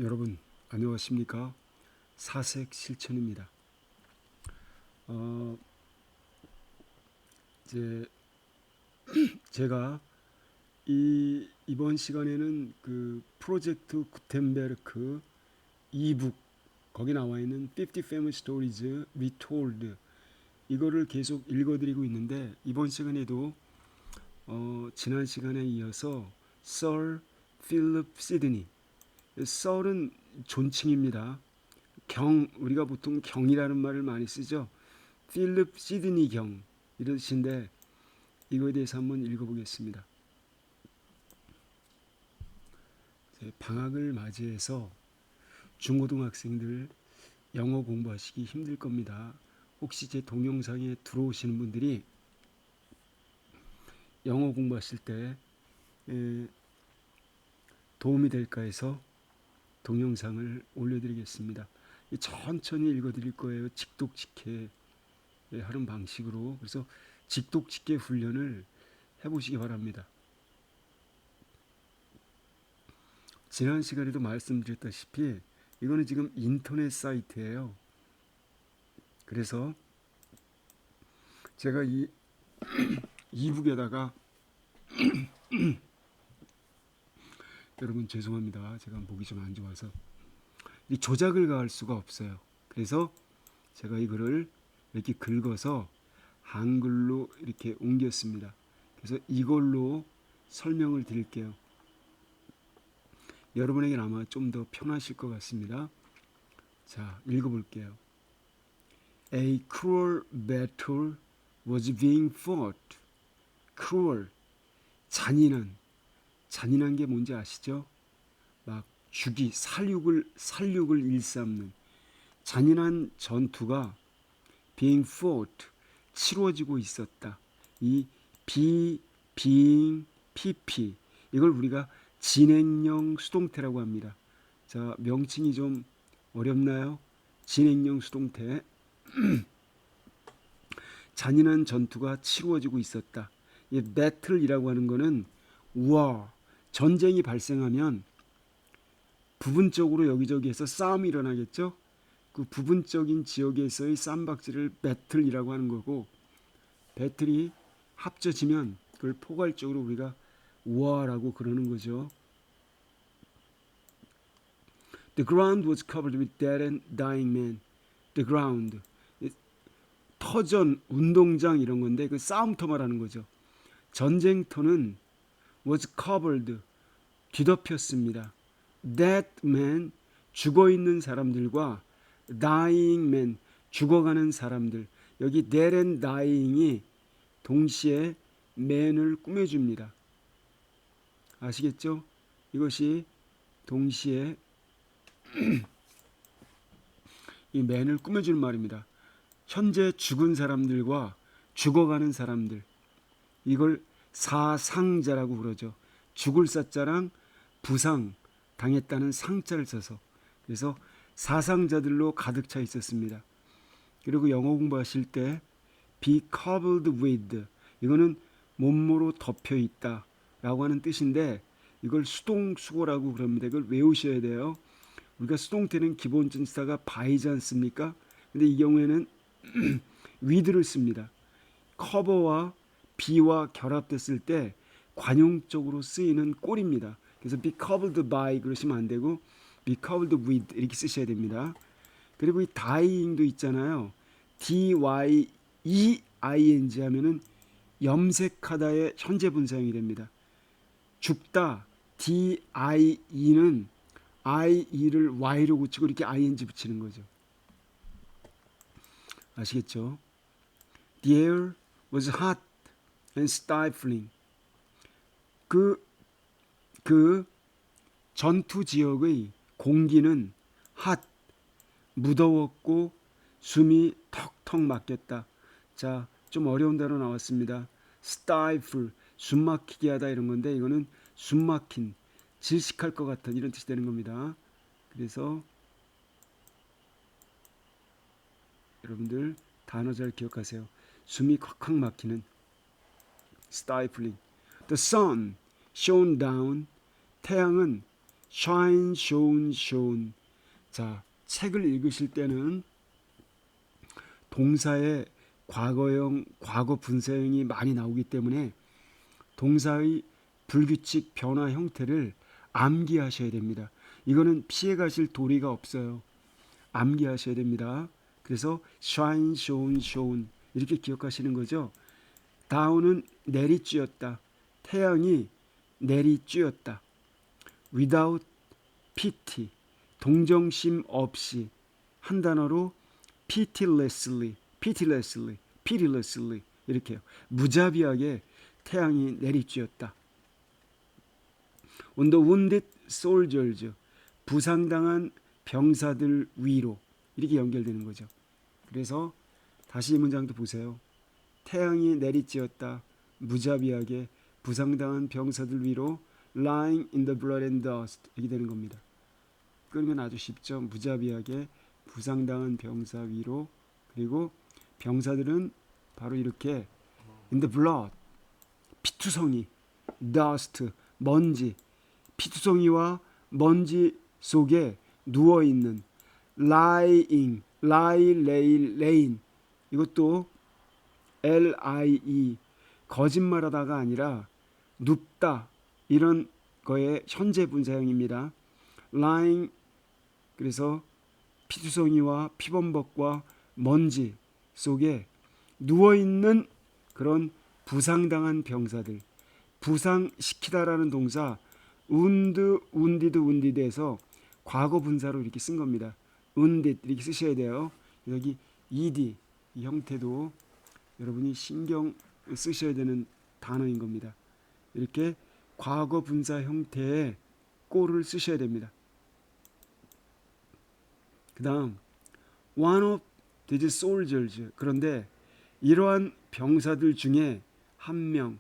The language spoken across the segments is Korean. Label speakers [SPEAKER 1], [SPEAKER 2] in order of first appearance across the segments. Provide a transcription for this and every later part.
[SPEAKER 1] 여러분 안녕하십니까? 사색 실천입니다. 이제 제가 이번 시간에는 그 프로젝트 구텐베르크 이북 거기 나와 있는 50 Famous Stories Retold 이거를 계속 읽어드리고 있는데 이번 시간에도 지난 시간에 이어서 썰 필립 시드니 썰은 존칭입니다. 우리가 보통 경이라는 말을 많이 쓰죠. 필립 시드니 경 이러신데 이거에 대해서 한번 읽어보겠습니다. 방학을 맞이해서 중고등학생들 영어 공부하시기 힘들 겁니다. 혹시 제 동영상에 들어오시는 분들이 영어 공부하실 때 도움이 될까 해서 동영상을 올려드리겠습니다. 천천히 읽어드릴 거예요. 직독직해 하는 방식으로. 그래서 직독직해 훈련을 해보시기 바랍니다. 지난 시간에도 말씀드렸다시피 이거는 지금 인터넷 사이트예요. 그래서 제가 이 이북에다가 여러분 죄송합니다. 제가 목이 좀 안 좋아서 이 조작을 가할 수가 없어요. 그래서 제가 이거를 이렇게 긁어서 한글로 이렇게 옮겼습니다. 그래서 이걸로 설명을 드릴게요. 여러분에게는 아마 좀 더 편하실 것 같습니다. 자, 읽어볼게요. A cruel battle was being fought. cruel, 잔인한 게 뭔지 아시죠? 막 살육을 일삼는 잔인한 전투가 being fought, 치루어지고 있었다. 이 being, pp 이걸 우리가 진행형 수동태라고 합니다. 자, 명칭이 좀 어렵나요? 진행형 수동태. 잔인한 전투가 치루어지고 있었다. 이 battle이라고 하는 거는 war, 전쟁이 발생하면 부분적으로 여기저기에서 싸움이 일어나겠죠. 그 부분적인 지역에서의 쌈박질을 배틀이라고 하는 거고, 배틀이 합쳐지면 그걸 포괄적으로 우리가 war라고 그러는 거죠. The ground was covered with dead and dying men. The ground, 터전, 운동장 이런 건데 그 싸움터 말하는 거죠. 전쟁터는 was covered, 뒤덮였습니다. Dead men, 죽어있는 사람들과 dying men, 죽어가는 사람들. 여기 dead and dying이 동시에 man을 꾸며줍니다. 아시겠죠? 이것이 동시에 이 man을 꾸며주는 말입니다. 현재 죽은 사람들과 죽어가는 사람들. 이걸 사상자라고 그러죠. 죽을 사자랑 부상, 당했다는 상자를 써서. 그래서 사상자들로 가득 차 있었습니다. 그리고 영어 공부하실 때 be covered with, 이거는 몸으로 덮여 있다 라고 하는 뜻인데 이걸 수동수고라고 그럽니다. 이걸 외우셔야 돼요. 우리가 수동태는 기본 전치사가 by지 않습니까? 근데 이 경우에는 with를 씁니다. cover와 be와 결합됐을 때 관용적으로 쓰이는 꼴입니다. 그래서 be covered by 그러시면 안 되고 be covered with 이렇게 쓰셔야 됩니다. 그리고 이 dying도 있잖아요. dye ing 하면은 염색하다의 현재 분사형이 됩니다. 죽다 die는 ie를 y로 고치고 이렇게 ing 붙이는 거죠. 아시겠죠? The air was hot and stifling. 그 전투 지역의 공기는 hot, 무더웠고 숨이 턱턱 막혔다. 자, 좀 어려운 단어 나왔습니다. stifle, 숨 막히게 하다 이런 건데 이거는 숨 막힌, 질식할 것 같은 이런 뜻이 되는 겁니다. 그래서 여러분들 단어 잘 기억하세요. 숨이 콱콱 막히는 stifling. The sun shone down. 태양은 shine, shone, shone. 자, 책을 읽으실 때는 동사의 과거형, 과거 분사형이 많이 나오기 때문에 동사의 불규칙 변화 형태를 암기하셔야 됩니다. 이거는 피해가실 도리가 없어요. 암기하셔야 됩니다. 그래서 shine, shone, shone 이렇게 기억하시는 거죠. down은 내리쬐었다. 태양이 내리쬐었다. without pity, 동정심 없이. 한 단어로 pitilessly, pitilessly, pitilessly 이렇게요. 무자비하게 태양이 내리쬐었다. On the wounded soldiers, 부상당한 병사들 위로. 이렇게 연결되는 거죠. 그래서 다시 이 문장도 보세요. 태양이 내리쬐었다. 무자비하게 부상당한 병사들 위로 lying in the blood and dust 이렇게 되는 겁니다. 끊으면 아주 쉽죠. 무자비하게 부상당한 병사 위로. 그리고 병사들은 바로 이렇게 in the blood, 피투성이, dust, 먼지, 피투성이와 먼지 속에 누워있는 lying, lie, lay, laying 이것도 lie, 거짓말하다가 아니라 눕다 이런 거의 현재 분사형입니다. lying, 그래서 피투성이와 피범벅과 먼지 속에 누워있는 그런 부상당한 병사들. 부상시키다라는 동사 wounded에서 과거 분사로 이렇게 쓴 겁니다. wounded 이렇게 쓰셔야 돼요. 여기 ed 이 형태도 여러분이 신경 쓰셔야 되는 단어인 겁니다. 이렇게 과거 분사 형태의 꼴을 쓰셔야 됩니다. 그 다음 one of these soldiers, 그런데 이러한 병사들 중에 한 명,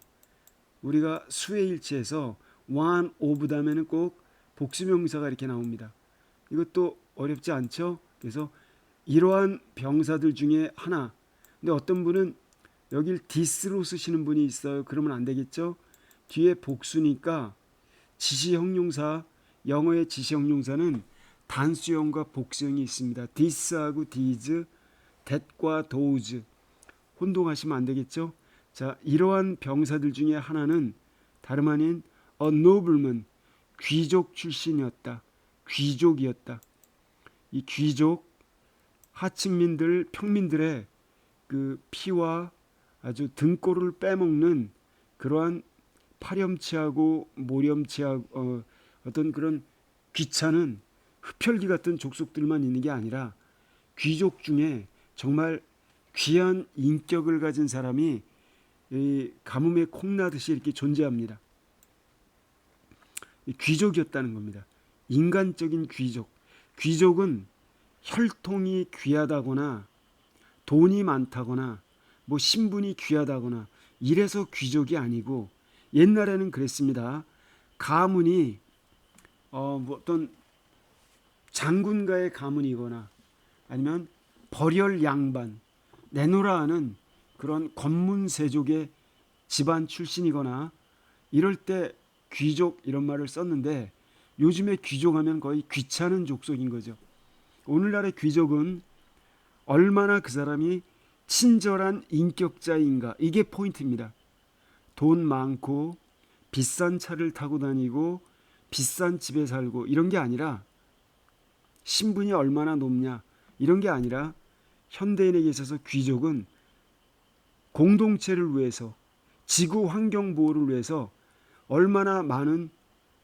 [SPEAKER 1] 우리가 수의일치에서 one of 다음에는 꼭 복수명사가 이렇게 나옵니다. 이것도 어렵지 않죠? 그래서 이러한 병사들 중에 하나. 근데 어떤 분은 여길 this로 쓰시는 분이 있어요. 그러면 안 되겠죠? 뒤에 복수니까 지시형용사, 영어의 지시형용사는 단수형과 복수형이 있습니다. this하고 these, that과 those 혼동하시면 안 되겠죠? 자, 이러한 병사들 중에 하나는 다름 아닌 a nobleman, 귀족 출신이었다. 귀족이었다. 이 귀족, 하층민들, 평민들의 그 피와 아주 등골을 빼먹는 그러한 파렴치하고 모렴치하고 어떤 그런 귀찮은 흡혈귀 같은 족속들만 있는 게 아니라 귀족 중에 정말 귀한 인격을 가진 사람이 이 가뭄에 콩나듯이 이렇게 존재합니다. 귀족이었다는 겁니다. 인간적인 귀족. 귀족은 혈통이 귀하다거나 돈이 많다거나 뭐 신분이 귀하다거나 이래서 귀족이 아니고 옛날에는 그랬습니다. 가문이 뭐 어떤 장군가의 가문이거나 아니면 벌열 양반, 내노라 하는 그런 권문세족의 집안 출신이거나 이럴 때 귀족 이런 말을 썼는데 요즘에 귀족하면 거의 귀찮은 족속인 거죠. 오늘날의 귀족은 얼마나 그 사람이 친절한 인격자인가, 이게 포인트입니다. 돈 많고 비싼 차를 타고 다니고 비싼 집에 살고 이런 게 아니라 신분이 얼마나 높냐 이런 게 아니라 현대인에게 있어서 귀족은 공동체를 위해서 지구 환경 보호를 위해서 얼마나 많은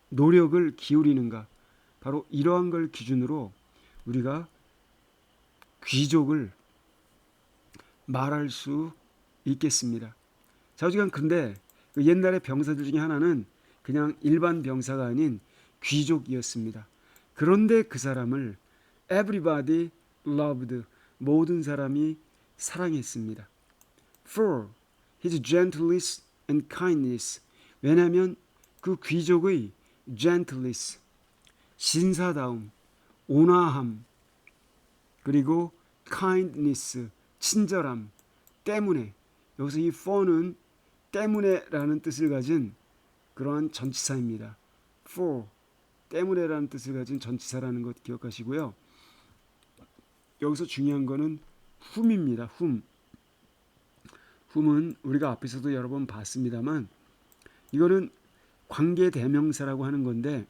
[SPEAKER 1] 노력을 기울이는가, 바로 이러한 걸 기준으로 우리가 귀족을 말할 수 있겠습니다. 자우지간 근데 그 옛날의 병사들 중에 하나는 그냥 일반 병사가 아닌 귀족이었습니다. 그런데 그 사람을 everybody loved, 모든 사람이 사랑했습니다. For his gentleness and kindness, 왜냐하면 그 귀족의 gentleness, 신사다움, 온화함, 그리고 kindness, 친절함 때문에, 여기서 이 for는 때문에라는 뜻을 가진 그러한 전치사입니다. for, 때문에라는 뜻을 가진 전치사라는 것 기억하시고요. 여기서 중요한 거는 whom입니다. whom은 우리가 앞에서도 여러 번 봤습니다만 이거는 관계 대명사라고 하는 건데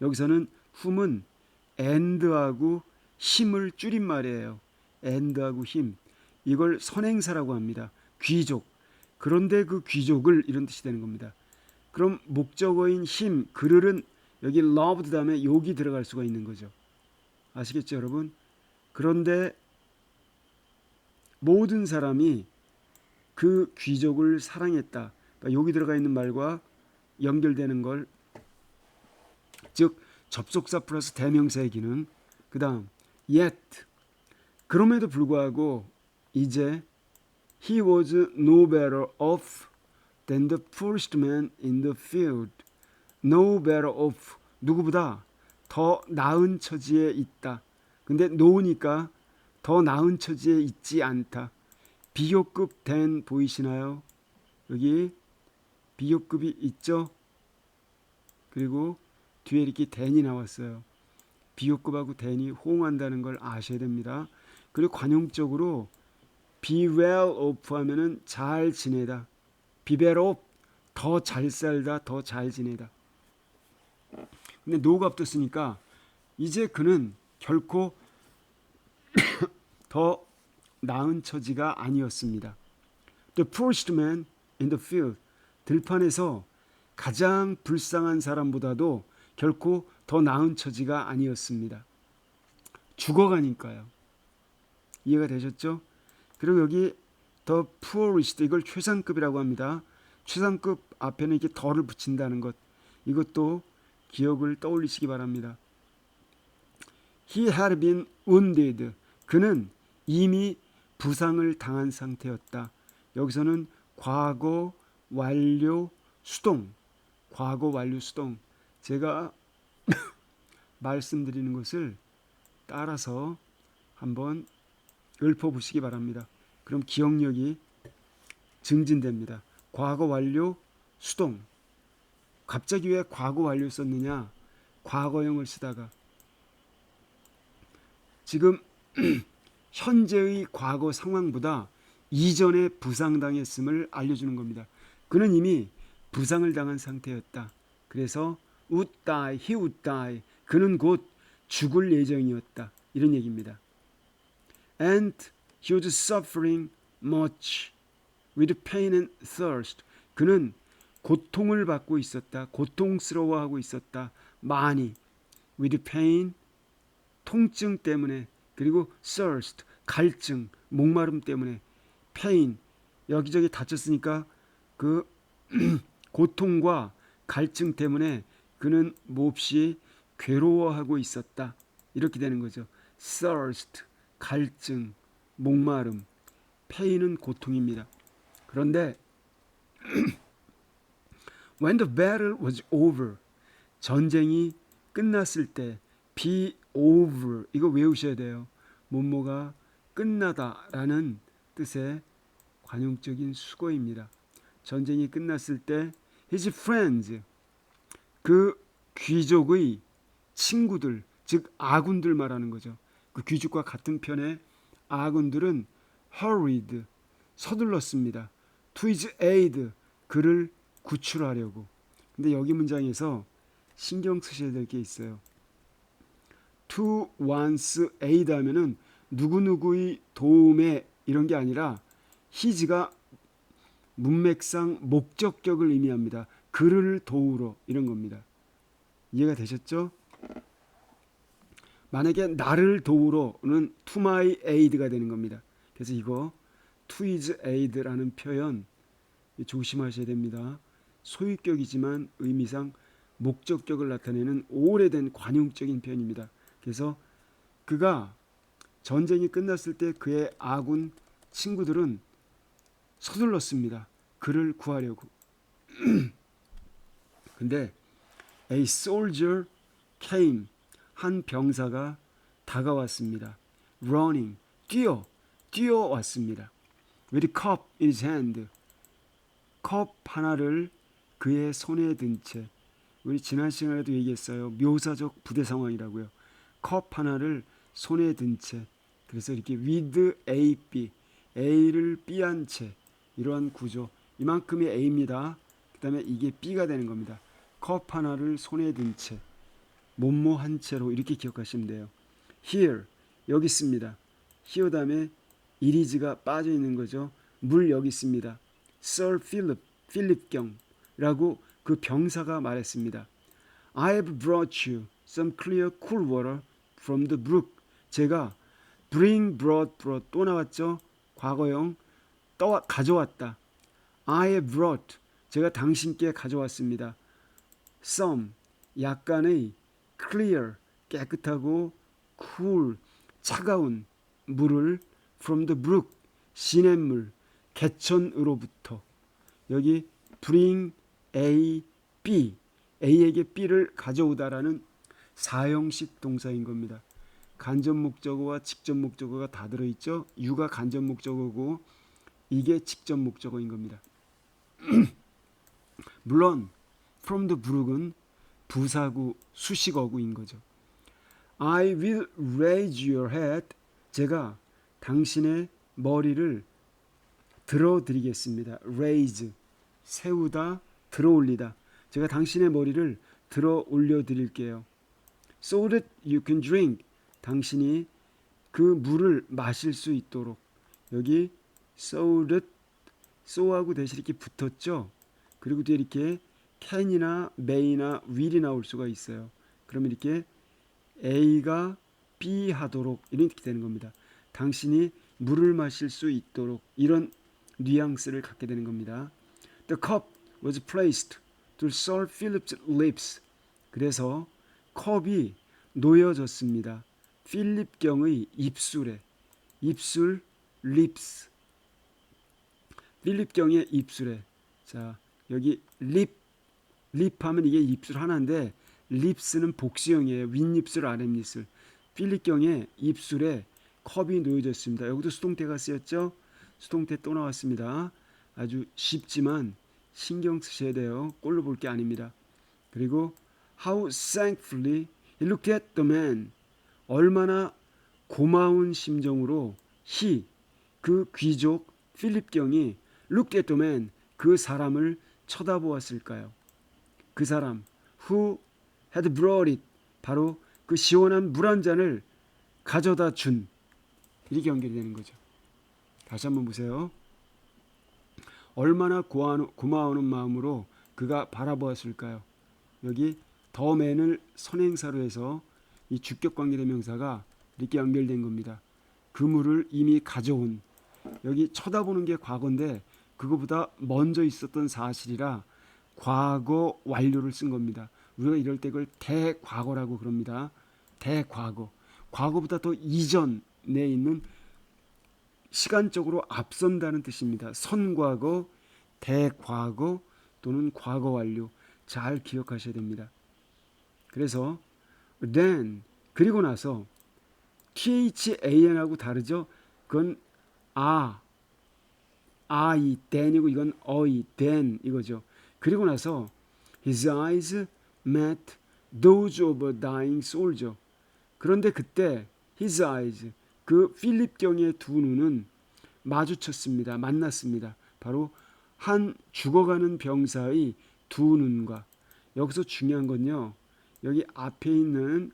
[SPEAKER 1] 여기서는 whom은 and하고 힘을 줄인 말이에요. and하고 힘. 이걸 선행사라고 합니다. 귀족. 그런데 그 귀족을 이런 뜻이 되는 겁니다. 그럼 목적어인 힘, 그를은 여기 loved 다음에 욕이 들어갈 수가 있는 거죠. 아시겠죠, 여러분? 그런데 모든 사람이 그 귀족을 사랑했다. 그러니까 욕이 들어가 있는 말과 연결되는 걸, 즉 접속사 플러스 대명사의 기능. 그 다음 yet. 그럼에도 불구하고 이제 he was no better off than the poorest man in the field. No better off. 누구보다 더 나은 처지에 있다. 근데 no니까 더 나은 처지에 있지 않다. 비교급 than 보이시나요? 여기 비교급이 있죠? 그리고 뒤에 이렇게 than이 나왔어요. 비교급하고 than이 호응한다는 걸 아셔야 됩니다. 그리고 관용적으로 be well off 하면은 잘 지내다. be better off 더 잘 살다, 더 잘 지내다. 근데 no가 붙었으니까 이제 그는 결코 더 나은 처지가 아니었습니다. The poorest man in the field. 들판에서 가장 불쌍한 사람보다도 결코 더 나은 처지가 아니었습니다. 죽어가니까요. 이해가 되셨죠? 그리고 여기 the poorest 이걸 최상급이라고 합니다. 최상급 앞에는 이렇게 더를 붙인다는 것. 이것도 기억을 떠올리시기 바랍니다. He had been wounded. 그는 이미 부상을 당한 상태였다. 여기서는 과거 완료 수동. 과거 완료 수동. 제가 말씀드리는 것을 따라서 한번 읊어보시기 바랍니다. 그럼 기억력이 증진됩니다. 과거 완료 수동. 갑자기 왜 과거 완료 썼느냐? 과거형을 쓰다가 지금 현재의 과거 상황보다 이전에 부상당했음을 알려주는 겁니다. 그는 이미 부상을 당한 상태였다. 그래서 would die, he would die. 그는 곧 죽을 예정이었다. 이런 얘기입니다. And he was suffering much with pain and thirst. 그는 고통을 받고 있었다. 고통스러워하고 있었다. 많이. with pain, 통증 때문에. 그리고 thirst, 갈증, 목마름 때문에. pain, 여기저기 다쳤으니까 그 고통과 갈증 때문에 그는 몹시 괴로워하고 있었다. 이렇게 되는 거죠. thirst, 갈증, 목마름. pain은 고통입니다. 그런데 when the battle was over, 전쟁이 끝났을 때 be over, 이거 외우셔야 돼요. 뭐뭐가 끝나다라는 뜻의 관용적인 수거입니다. 전쟁이 끝났을 때 his friends, 그 귀족의 친구들, 즉 아군들 말하는 거죠. 그 귀족과 같은 편의 아군들은 hurried, 서둘렀습니다. to his aid, 그를 구출하려고. 근데 여기 문장에서 신경 쓰셔야 될 게 있어요. to one's aid 하면은 누구누구의 도움에 이런 게 아니라 his가 문맥상 목적격을 의미합니다. 그를 도우러 이런 겁니다. 이해가 되셨죠? 만약에 나를 도우러는 to my aid가 되는 겁니다. 그래서 이거 to his aid라는 표현 조심하셔야 됩니다. 소유격이지만 의미상 목적격을 나타내는 오래된 관용적인 표현입니다. 그래서 그가 전쟁이 끝났을 때 그의 아군 친구들은 서둘렀습니다. 그를 구하려고. 근데 a soldier came, 한 병사가 다가왔습니다. running, 뛰어왔습니다. with a cup in his hand, 컵 하나를 그의 손에 든 채 우리 지난 시간에도 얘기했어요. 묘사적 부대 상황이라고요. 컵 하나를 손에 든 채, 그래서 이렇게 with A, B, A를 B한 채, 이러한 구조. 이만큼이 A입니다. 그 다음에 이게 B가 되는 겁니다. 컵 하나를 손에 든 채, 뭐뭐 한 채로, 이렇게 기억하시면 돼요. Here, 여기 있습니다. Here 다음에 이리즈가 빠져 있는 거죠. 물 여기 있습니다. Sir Philip, 필립경라고 그 병사가 말했습니다. I have brought you some clear cool water from the brook. 제가 brought 또 나왔죠. 과거형 가져왔다. I have brought, 제가 당신께 가져왔습니다. some, 약간의 clear, 깨끗하고 cool, 차가운 물을 from the brook, 시냇물, 개천으로부터. 여기 bring A, B, A에게 B를 가져오다라는 사형식 동사인 겁니다. 간접 목적어와 직접 목적어가 다 들어있죠. you가 간접 목적어고 이게 직접 목적어인 겁니다. 물론 from the brook은 부사구, 수식어구인 거죠. I will raise your head. 제가 당신의 머리를 들어드리겠습니다. raise, 세우다, 들어올리다. 제가 당신의 머리를 들어 올려드릴게요. So that you can drink. 당신이 그 물을 마실 수 있도록. 여기 so that, so하고 대신 이렇게 붙었죠. 그리고 뒤에 이렇게 can이나 may나 will이 나올 수가 있어요. 그러면 이렇게 A가 B 하도록 이렇게 되는 겁니다. 당신이 물을 마실 수 있도록, 이런 뉘앙스를 갖게 되는 겁니다. The cup was placed to Sir Philip's lips. 그래서 컵이 놓여졌습니다. 필립 경의 입술에. 입술, lips. 필립 경의 입술에. 자, 여기 립 하면 이게 입술 하나인데 립스는 복수형이에요. 윗입술, 아랫입술. 필립 경의 입술에 컵이 놓여졌습니다. 여기도 수동태가 쓰였죠. 수동태 또 나왔습니다. 아주 쉽지만 신경 쓰셔야 돼요. 꼴로 볼 게 아닙니다. 그리고 how thankfully he looked at the man. 얼마나 고마운 심정으로 he, 그 귀족 필립 경이 looked at the man, 그 사람을 쳐다보았을까요? 그 사람 who had brought it, 바로 그 시원한 물 한 잔을 가져다 준. 이렇게 연결되는 거죠. 다시 한번 보세요. 얼마나 고마워하는 마음으로 그가 바라보았을까요? 여기 더 맨을 선행사로 해서 이 주격관계대명사가 이렇게 연결된 겁니다. 그 물을 이미 가져온. 여기 쳐다보는 게 과거인데 그거보다 먼저 있었던 사실이라 과거 완료를 쓴 겁니다. 우리가 이럴 때 그걸 대과거라고 그럽니다. 대과거. 과거보다 더 이전에 있는, 시간적으로 앞선다는 뜻입니다. 선과거, 대과거 또는 과거 완료. 잘 기억하셔야 됩니다. 그래서 then, 그리고 나서 than하고 다르죠. 그건 I, then이고 이건 어이, then 이거죠. 그리고 나서 his eyes met those of a dying soldier. 그런데 그때 his eyes, 그 필립 경의 두 눈은 마주쳤습니다. 만났습니다. 바로 한 죽어가는 병사의 두 눈과. 여기서 중요한 건요, 여기 앞에 있는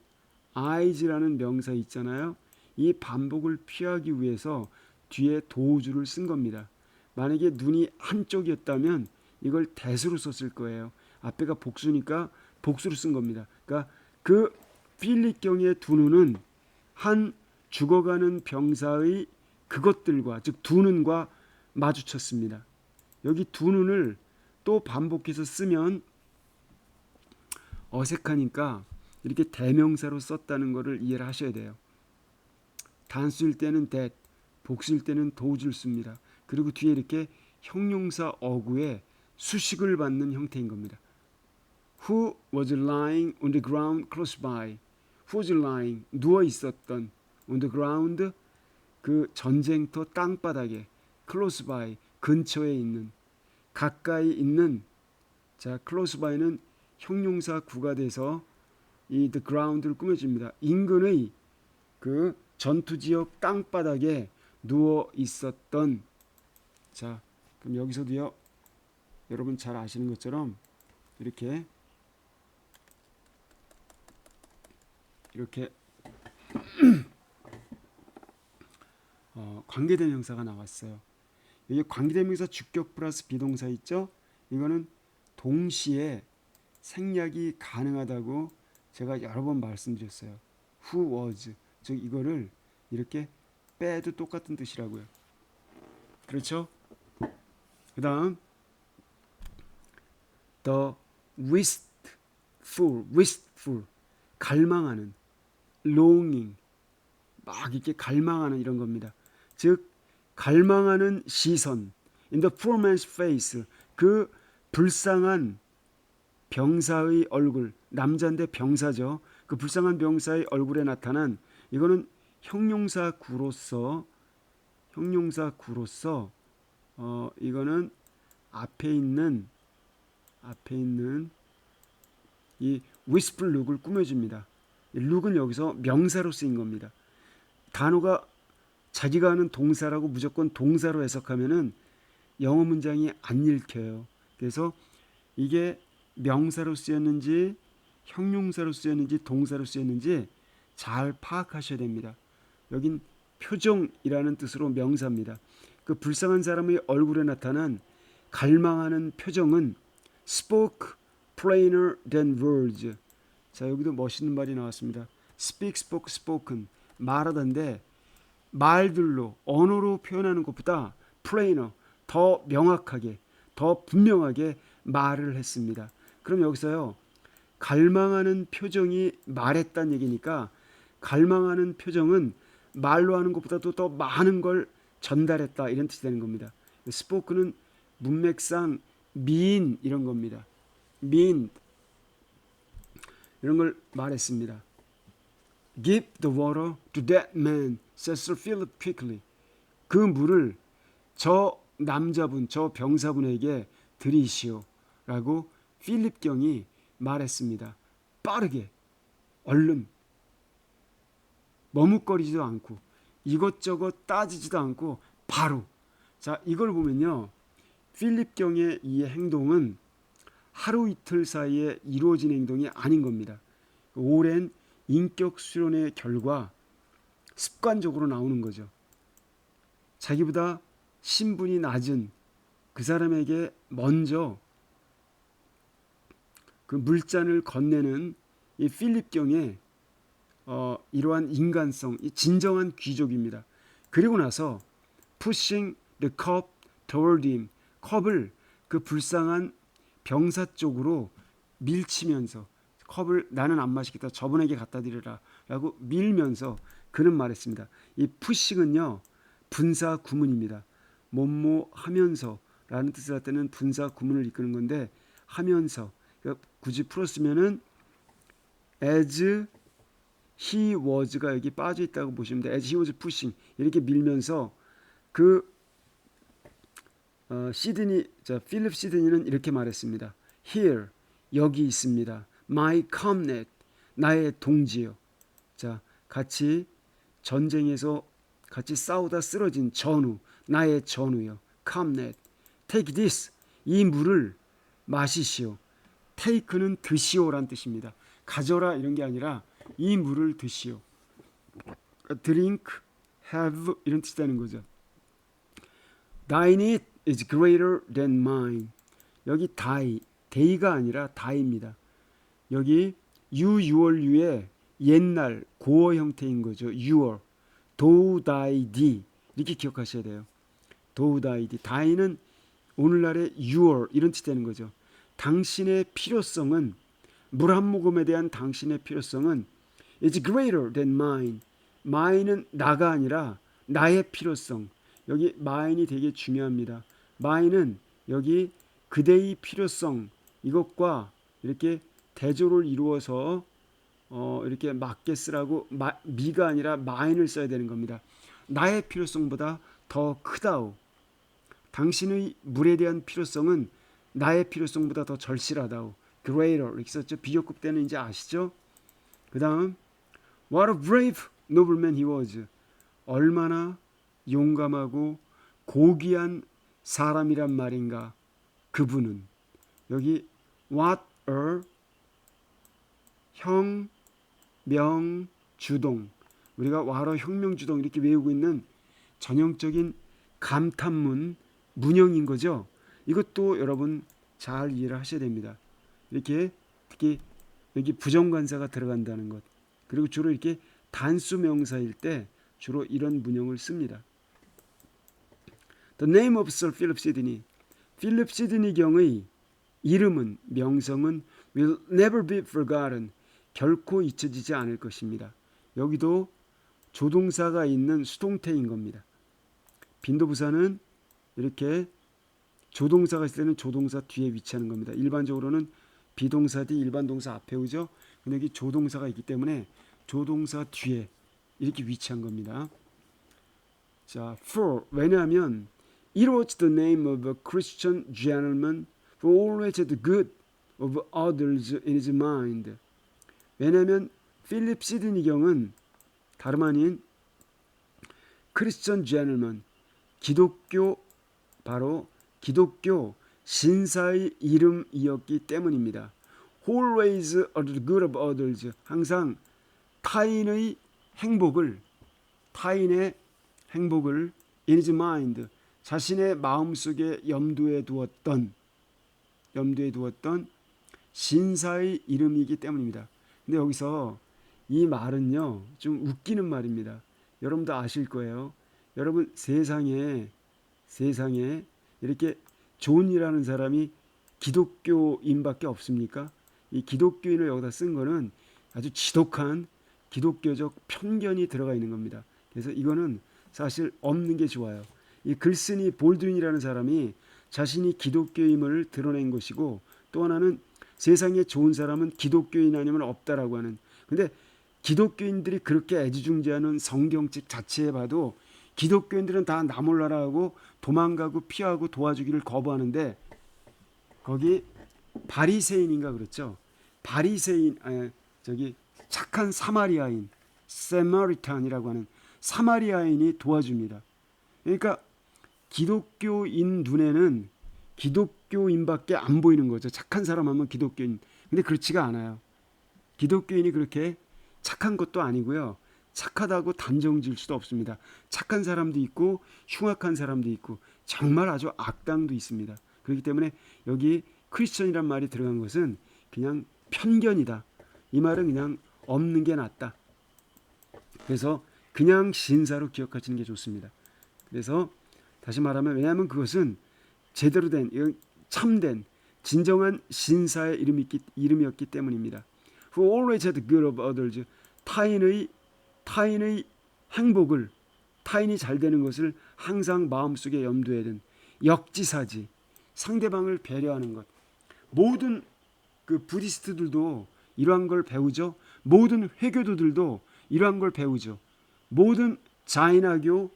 [SPEAKER 1] eyes라는 명사 있잖아요. 이 반복을 피하기 위해서 뒤에 도주를 쓴 겁니다. 만약에 눈이 한쪽이었다면 이걸 대수로 썼을 거예요. 앞에가 복수니까 복수로 쓴 겁니다. 그러니까 그 필립 경의 두 눈은 한 죽어가는 병사의 그것들과, 즉 두 눈과 마주쳤습니다. 여기 두 눈을 또 반복해서 쓰면 어색하니까 이렇게 대명사로 썼다는 것을 이해를 하셔야 돼요. 단수일 때는 that, 복수일 때는 does를 씁니다. 그리고 뒤에 이렇게 형용사 어구에 수식을 받는 형태인 겁니다. Who was lying on the ground close by. Who was lying, 누워 있었던, on the ground, 그 전쟁터 땅바닥에, close by, 근처에 있는, 가까이 있는. 자, close by는 형용사 구가 돼서 이 the ground를 꾸며줍니다. 인근의 그 전투 지역 땅바닥에 누워 있었던. 자, 그럼 여기서도요, 여러분 잘 아시는 것처럼 이렇게 관계대명사가 나왔어요. 여기 관계대명사 주격 플러스 비동사 있죠? 이거는 동시에 생략이 가능하다고 제가 여러 번 말씀드렸어요. who was, 즉 이거를 이렇게 빼도 똑같은 뜻이라고요. 그렇죠? 그 다음 the wistful, 갈망하는, longing, 막 이렇게 갈망하는 이런 겁니다. 즉 갈망하는 시선, in the poor man's face, 그 불쌍한 병사의 얼굴, 남자인데 병사죠. 그 불쌍한 병사의 얼굴에 나타난, 이거는 형용사 구로서 이거는 앞에 있는 이 wistful look을 꾸며줍니다. 이 look은 여기서 명사로 쓰인 겁니다. 단어가 자기가 하는 동사라고 무조건 동사로 해석하면은 영어 문장이 안 읽혀요. 그래서 이게 명사로 쓰였는지 형용사로 쓰였는지 동사로 쓰였는지 잘 파악하셔야 됩니다. 여긴 표정이라는 뜻으로 명사입니다. 그 불쌍한 사람의 얼굴에 나타난 갈망하는 표정은 spoke plainer than words. 자, 여기도 멋있는 말이 나왔습니다. speak, spoke, spoken, 말하던데 말들로, 언어로 표현하는 것보다 plainer, 더 명확하게, 더 분명하게 말을 했습니다. 그럼 여기서요, 갈망하는 표정이 말했다는 얘기니까 갈망하는 표정은 말로 하는 것보다도 더 많은 걸 전달했다, 이런 뜻이 되는 겁니다. spoke는 문맥상 mean 이런 겁니다. mean 이런 걸 말했습니다. Give the water to that man, said Sir Philip quickly. 그 물을 저 남자분, 저 병사분에게 드리시오 라고 필립 경이 말했습니다. 빠르게, 얼른, 머뭇거리지도 않고 이것저것 따지지도 않고 바로. 자, 이걸 보면요, 필립 경의 이 행동은 하루 이틀 사이에 이루어진 행동이 아닌 겁니다. 오랜 인격 수련의 결과 습관적으로 나오는 거죠. 자기보다 신분이 낮은 그 사람에게 먼저 그 물잔을 건네는 이 필립 경의 이러한 인간성, 이 진정한 귀족입니다. 그리고 나서 pushing the cup toward him, 컵을 그 불쌍한 병사 쪽으로 밀치면서, 컵을 나는 안 마시겠다, 저분에게 갖다 드리라 라고 밀면서 그는 말했습니다. 이 pushing은요, 분사 구문입니다. 뭐뭐 하면서 라는 뜻을 할 때는 분사 구문을 이끄는 건데, 하면서, 그러니까 굳이 풀었으면은 as he was가 여기 빠져 있다고 보시면 돼요. as he was pushing, 이렇게 밀면서 그 필립 시드니는 이렇게 말했습니다. Here, 여기 있습니다. My comrade, 나의 동지요. 자, 같이 전쟁에서 같이 싸우다 쓰러진 전우, 나의 전우요. comrade, take this, 이 물을 마시시오. take는 드시오란 뜻입니다. 가져라 이런 게 아니라 이 물을 드시오. drink, have 이런 뜻이 되는 거죠. Thine it is greater than mine. 여기 day가 아니라 die입니다. 여기 유의 옛날 고어 형태인 거죠. your, do, die, d 이렇게 기억하셔야 돼요. do, die, d. die는 오늘날의 your 이런 뜻이 되는 거죠. 당신의 필요성은, 물 한 모금에 대한 당신의 필요성은 is greater than mine. mine은 나가 아니라 나의 필요성. 여기 mine이 되게 중요합니다. mine은 여기 그대의 필요성, 이것과 이렇게 대조를 이루어서 이렇게 맞게 쓰라고 미가 아니라 mine을 써야 되는 겁니다. 나의 필요성보다 더 크다오. 당신의 물에 대한 필요성은 나의 필요성보다 더 절실하다오. greater 이렇게 썼죠. 비교급 때는 이제 아시죠? 그 다음 what a brave nobleman he was. 얼마나 용감하고 고귀한 사람이란 말인가. 그분은 여기 what a 혁명주동 우리가 what a 혁명주동 이렇게 외우고 있는 전형적인 감탄문 문형인 거죠. 이것도 여러분 잘 이해를 하셔야 됩니다. 이렇게 특히 여기 부정관사가 들어간다는 것 그리고 주로 이렇게 단수 명사일 때 주로 이런 문형을 씁니다. The name of Sir Philip Sidney. 필립 시드니 경의 이름은 명성은 will never be forgotten. 결코 잊혀지지 않을 것입니다. 여기도 조동사가 있는 수동태인 겁니다. 빈도부사는 이렇게 조동사가 있을 때는 조동사 뒤에 위치하는 겁니다. 일반적으로는 비동사 뒤 일반 동사 앞에 오죠. 근데 여기 조동사가 있기 때문에 조동사 뒤에 이렇게 위치한 겁니다. 자, for 왜냐하면 it was the name of a Christian gentleman who always had the good of others in his mind. 왜냐하면 필립 시드니 경은 다름 아닌 크리스천 제널먼 기독교 바로 기독교 신사의 이름이었기 때문입니다. Always at the good of others. 항상 타인의 행복을 in his mind 자신의 마음속에 염두에 두었던 신사의 이름이기 때문입니다. 근데 여기서 이 말은요 좀 웃기는 말입니다. 여러분도 아실 거예요. 여러분 세상에 이렇게 존이라는 사람이 기독교인밖에 없습니까? 이 기독교인을 여기다 쓴 거는 아주 지독한 기독교적 편견이 들어가 있는 겁니다. 그래서 이거는 사실 없는 게 좋아요. 이 글쓴이 볼드윈이라는 사람이 자신이 기독교임을 드러낸 것이고 또 하나는 세상에 좋은 사람은 기독교인 아니면 없다라고 하는. 근데 기독교인들이 그렇게 애지중지하는 성경책 자체에 봐도 기독교인들은 다 나 몰라라 하고 도망가고 피하고 도와주기를 거부하는데 거기 바리새인인가 그렇죠. 바리새인 저기 착한 사마리아인 세마리탄이라고 하는 사마리아인이 도와줍니다. 그러니까 기독교인 눈에는 기독교인밖에 안 보이는 거죠. 착한 사람 하면 기독교인. 근데 그렇지가 않아요. 기독교인이 그렇게 착한 것도 아니고요. 착하다고 단정 지을 수도 없습니다. 착한 사람도 있고 흉악한 사람도 있고 정말 아주 악당도 있습니다. 그렇기 때문에 여기 크리스천이란 말이 들어간 것은 그냥 편견이다. 이 말은 그냥 없는 게 낫다. 그래서 그냥 신사로 기억하시는 게 좋습니다. 그래서 다시 말하면 왜냐하면 그것은 제대로 된 참된 진정한 신사의 이름이었기 때문입니다. Who always had the good of others. 타인의 행복을 타인이 잘 되는 것을 항상 마음속에 염두에 둔 역지사지 상대방을 배려하는 것. 모든 그 부디스트들도 이러한 걸 배우죠. 모든 회교도들도 이러한 걸 배우죠. 모든 자인화교,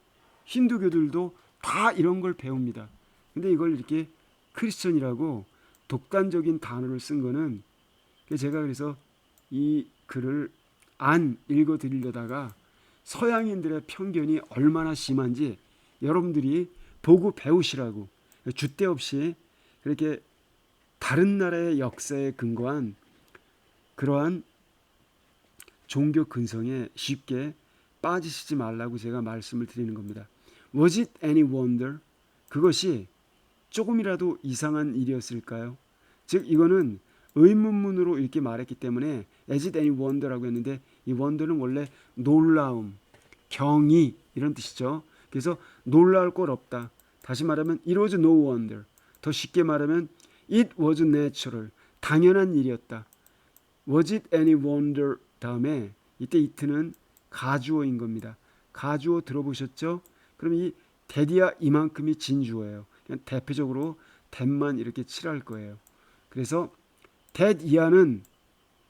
[SPEAKER 1] 힌두교들도 다 이런 걸 배웁니다. 근데 이걸 이렇게 크리스천이라고 독단적인 단어를 쓴 거는 제가 그래서 이 글을 안 읽어드리려다가 서양인들의 편견이 얼마나 심한지 여러분들이 보고 배우시라고 줏대 없이 그렇게 다른 나라의 역사에 근거한 그러한 종교 근성에 쉽게 빠지시지 말라고 제가 말씀을 드리는 겁니다. Was it any wonder? 그것이 조금이라도 이상한 일이었을까요? 즉 이거는 의문문으로 이렇게 말했기 때문에 Is it any wonder라고 했는데 이 wonder는 원래 놀라움, 경이 이런 뜻이죠. 그래서 놀라울 것 없다. 다시 말하면 it was no wonder. 더 쉽게 말하면 it was natural. 당연한 일이었다. Was it any wonder 다음에 이때 it는 가주어인 겁니다. 가주어 들어보셨죠? 그럼 이 that이야 이만큼이 진주어예요. 그냥 대표적으로 that만 이렇게 칠할 거예요. 그래서 that 이하는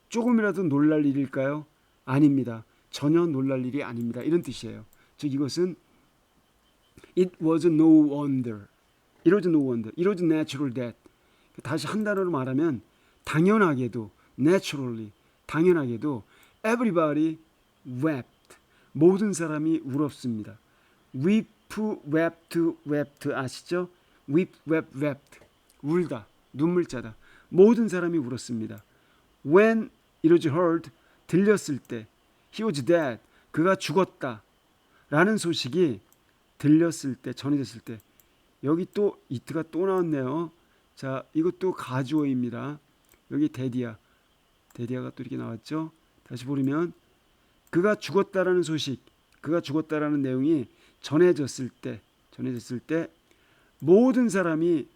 [SPEAKER 1] 조금이라도 놀랄 일일까요? 아닙니다. 전혀 놀랄 일이 아닙니다. 이런 뜻이에요. 즉 이것은 it was no wonder. It was no wonder. It was natural that. 다시 한 단어로 말하면 당연하게도 naturally 당연하게도 everybody wept. 모든 사람이 울었습니다. weep, wept 아시죠? weep, wept 울다, 눈물자다. 모든 사람이 울었습니다. when it was heard 들렸을 때 he was dead 그가 죽었다 라는 소식이 들렸을 때 전해졌을 때 여기 또 it가 또 나왔네요. 자, 이것도 가주어입니다. 여기 데디아가 또 이렇게 나왔죠. 다시 보면 그가 죽었다라는 소식, 그가 죽었다라는 내용이 전해졌을 때 모든 사람이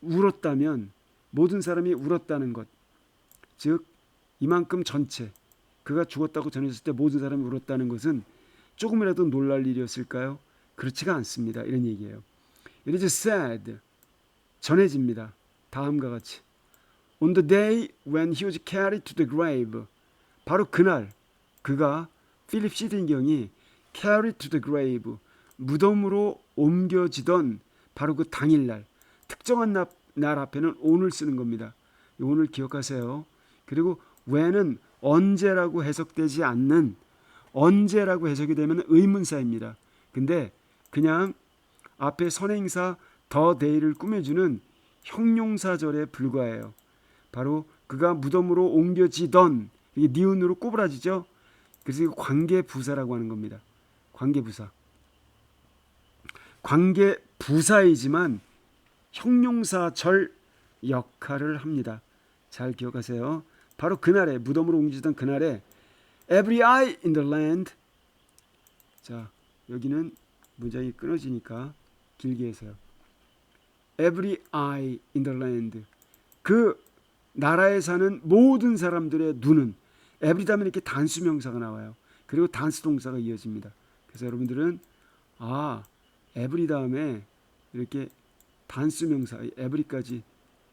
[SPEAKER 1] 울었다면 모든 사람이 울었다는 것, 즉 이만큼 전체 그가 죽었다고 전해졌을 때 모든 사람이 울었다는 것은 조금이라도 놀랄 일이었을까요? 그렇지가 않습니다. 이런 얘기예요. It is said 전해집니다. 다음과 같이 On the day when he was carried to the grave 바로 그날 그가 필립 시든경이 carried to the grave 무덤으로 옮겨지던 바로 그 당일날 특정한 날 앞에는 on을 쓰는 겁니다. 오늘 기억하세요. 그리고 when은 언제라고 해석되지 않는 언제라고 해석이 되면 의문사입니다. 근데 그냥 앞에 선행사 the day를 꾸며주는 형용사절에 불과해요. 바로 그가 무덤으로 옮겨지던 이게 니은으로 꼬부라지죠. 그래서 이거 관계부사라고 하는 겁니다. 관계부사. 관계부사이지만 형용사절 역할을 합니다. 잘 기억하세요. 바로 그날에 무덤으로 옮겨지던 그날에 Every eye in the land. 자, 여기는 문장이 끊어지니까 길게 해서요. Every eye in the land. 그 나라에 사는 모든 사람들의 눈은 every 다음에 이렇게 단수명사가 나와요. 그리고 단수동사가 이어집니다. 그래서 여러분들은 every 다음에 이렇게 단수명사 every까지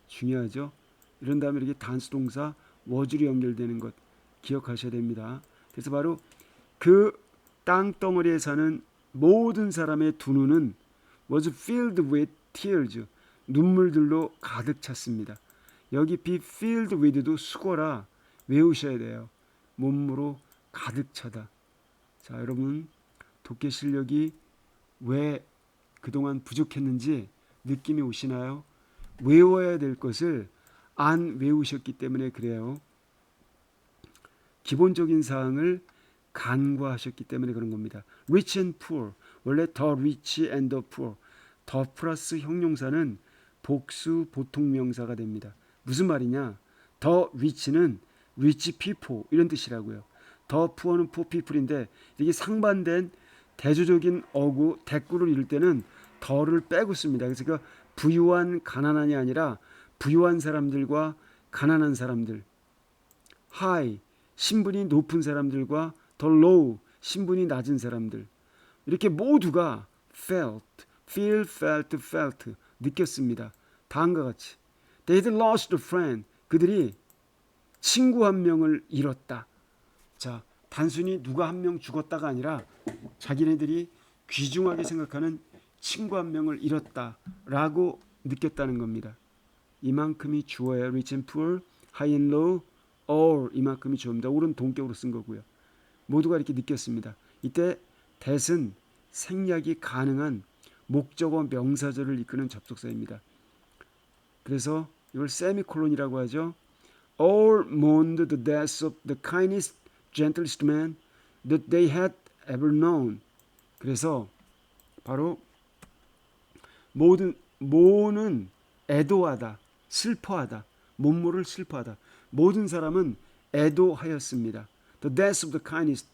[SPEAKER 1] 중요하죠. 이런 다음에 이렇게 단수동사 was로 연결되는 것 기억하셔야 됩니다. 그래서 바로 그 땅덩어리에 사는 모든 사람의 두 눈은 was filled with tears. 눈물들로 가득 찼습니다. 여기 be filled with도 수거라 외우셔야 돼요. 몸으로 가득 차다. 자, 여러분 독해 실력이 왜 그동안 부족했는지 느낌이 오시나요? 외워야 될 것을 안 외우셨기 때문에 그래요. 기본적인 사항을 간과하셨기 때문에 그런 겁니다. rich and poor. 원래 the rich and the poor. 더 플러스 형용사는 복수 보통명사가 됩니다. 무슨 말이냐? the rich는 rich people 이런 뜻이라고요. the poor는 poor people인데 이게 상반된 대조적인 어구 대꾸를 이룰 때는 더를 빼고 씁니다. 그래서 그 부유한 가난한이 아니라 부유한 사람들과 가난한 사람들, high 신분이 높은 사람들과 더 low 신분이 낮은 사람들 이렇게 모두가 felt, feel, felt 느꼈습니다. 다음과 같이 they had lost a friend 그들이 친구 한 명을 잃었다. 자, 단순히 누가 한 명 죽었다가 아니라 자기네들이 귀중하게 생각하는 친구 한 명을 잃었다라고 느꼈다는 겁니다. 이만큼이 주어예요. rich and poor, high and low, all 이만큼이 주어입니다. all은 동격으로 쓴 거고요. 모두가 이렇게 느꼈습니다. 이때 that은 생략이 가능한 목적어 명사절을 이끄는 접속사입니다. 그래서 이걸 세미콜론이라고 하죠. All mourned the death of the kindest, gentlest man that they had ever known. 그래서 바로 모는 애도하다, 슬퍼하다, 몸모를 슬퍼하다. 모든 사람은 애도하였습니다. The death of the kindest,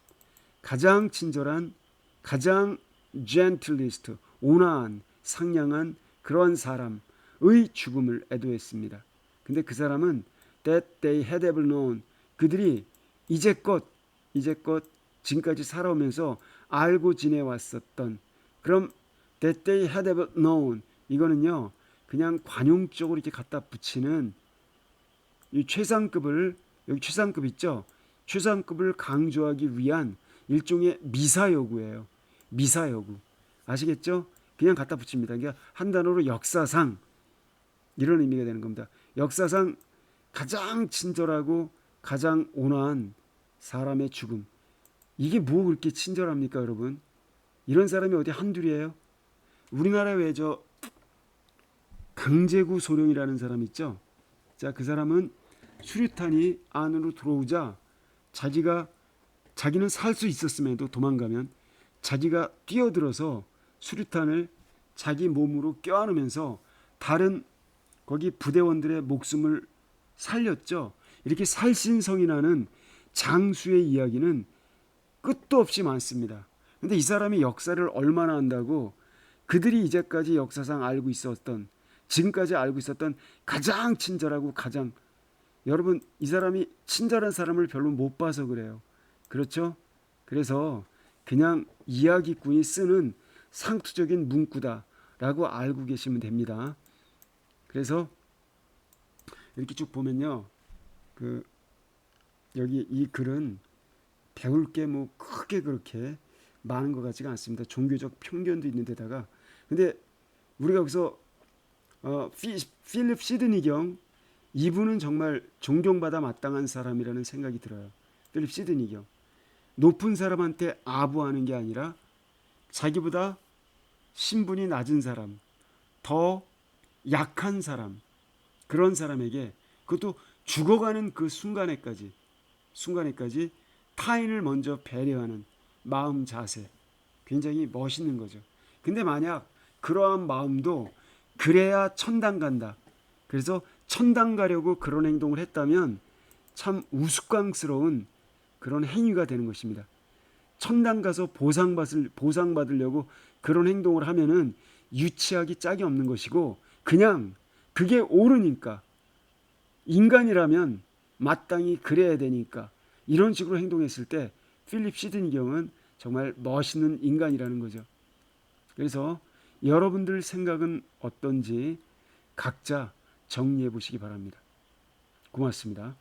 [SPEAKER 1] 가장 친절한, 가장 gentlest, 온화한, 상냥한 그런 사람의 죽음을 애도했습니다. 근데 그 사람은 that they had ever known, 그들이 이제껏 지금까지 살아오면서 알고 지내왔었던 그럼 that they had ever known 이거는요 그냥 관용적으로 이렇게 갖다 붙이는 이 최상급을 여기 최상급 있죠? 최상급을 강조하기 위한 일종의 미사여구예요. 미사여구 아시겠죠? 그냥 갖다 붙입니다. 그러니까 한 단어로 역사상 이런 의미가 되는 겁니다. 역사상 가장 친절하고 가장 온화한 사람의 죽음. 이게 뭐 그렇게 친절합니까, 여러분? 이런 사람이 어디 한둘이에요? 우리나라에 왜 저 강제구 소령이라는 사람 있죠? 자, 그 사람은 수류탄이 안으로 들어오자 자기는 살 수 있었음에도 도망가면 자기가 뛰어들어서 수류탄을 자기 몸으로 껴안으면서 다른 거기 부대원들의 목숨을 살렸죠. 이렇게 살신성이 나는 장수의 이야기는 끝도 없이 많습니다. 근데 이 사람이 역사를 얼마나 안다고 그들이 이제까지 역사상 알고 있었던 지금까지 알고 있었던 가장 친절하고 가장 여러분 이 사람이 친절한 사람을 별로 못 봐서 그래요. 그렇죠? 그래서 그냥 이야기꾼이 쓰는 상투적인 문구다라고 알고 계시면 됩니다. 그래서 이렇게 쭉 보면요. 그 여기 이 글은 배울 게 뭐 크게 그렇게 많은 것 같지가 않습니다. 종교적 편견도 있는 데다가 근데 우리가 여기서 필립 시드니경 이분은 정말 존경받아 마땅한 사람이라는 생각이 들어요. 필립 시드니경 높은 사람한테 아부하는 게 아니라 자기보다 신분이 낮은 사람, 더 약한 사람, 그런 사람에게 그것도 죽어가는 그 순간에까지 타인을 먼저 배려하는 마음 자세 굉장히 멋있는 거죠. 근데 만약 그러한 마음도 그래야 천당 간다. 그래서 천당 가려고 그런 행동을 했다면 참 우스꽝스러운 그런 행위가 되는 것입니다. 천당 가서 보상받으려고 그런 행동을 하면은 유치하기 짝이 없는 것이고 그냥 그게 옳으니까 인간이라면 마땅히 그래야 되니까 이런 식으로 행동했을 때 필립 시드니경은 정말 멋있는 인간이라는 거죠. 그래서 여러분들 생각은 어떤지 각자 정리해 보시기 바랍니다. 고맙습니다.